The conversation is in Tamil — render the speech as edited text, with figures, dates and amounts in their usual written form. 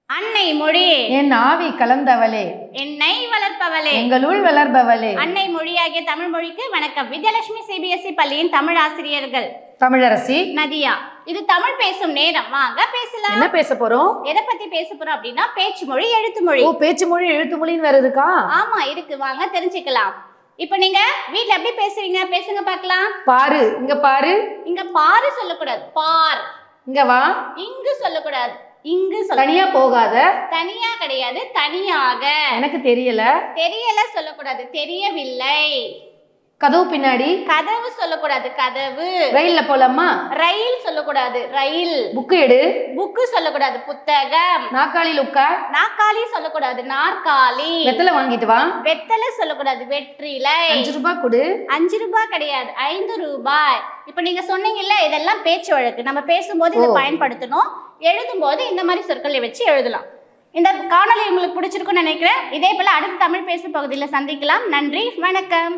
அன்னை மொழியே என் ஆவி கலந்தவளே என்னை வளர்ப்பவளே எங்களுள் வளர்பவளே அன்னை மொழியாகிய தமிழ் மொழிக்கு வணக்கம். வித்யாலட்சுமி சிபிஎஸ்இ பள்ளியின் தமிழ் ஆசிரியர்கள் தமிழரசி நதியா. இது தமிழ் பேசும் நேரம். வாங்க பேசலாம். என்ன பேச போறோம்? எதை பத்தி பேச போறோம் அப்படின்னா பேச்சு மொழி, எழுத்து மொழி. ஓ, பேச்சு மொழி எழுத்து மொழின்னு வேற இருக்கா? ஆமா இருக்கு, வாங்க தெரிஞ்சுக்கலாம். இப்ப நீங்க வீட்ல எப்படி பேசுவீங்க? பேசுங்க பார்க்கலாம். பாரு, இங்க பாரு. இங்க பாரு சொல்லக்கூடாது, பார். இங்க வா. இங்கு சொல்லக்கூடாது, இங்கு சொல்ல. தனியா போகாத. தனியா கிடையாது, தனியாக. எனக்கு தெரியல. தெரியல சொல்லக்கூடாது, தெரியவில்லை. கதவு பின்னாடி. கதவு சொல்லக்கூடாது, கதவு. ரயில்ல போலாமா? ரயில் சொல்லக்கூடாது, ரயில். புக்கு எடு. புக்கு சொல்லக்கூடாது, புத்தகம். நாற்காலியில் உட்கார். நாற்காலி சொல்லக்கூடாது, நாற்காலி. வெத்தலை வாங்கிட்டு வா. வெத்தலை சொல்லக்கூடாது, வெற்றிலை. 5 ரூபாய் கொடு. 5 ரூபாய் கிடையாது, 5 ரூபாய். இப்ப நீங்க சொன்னீங்கல்ல, இதெல்லாம் பேச்சு வழக்கு. நம்ம பேசும்போது இதை பயன்படுத்தணும். எழுதும்போது இந்த மாதிரி சொற்களை வச்சு எழுதலாம். இந்த காணொலி உங்களுக்கு பிடிச்சிருக்கும்னு நினைக்கிறேன். இதே போல அடுத்த தமிழ் பேசும் பகுதியில் சந்திக்கலாம். நன்றி, வணக்கம்.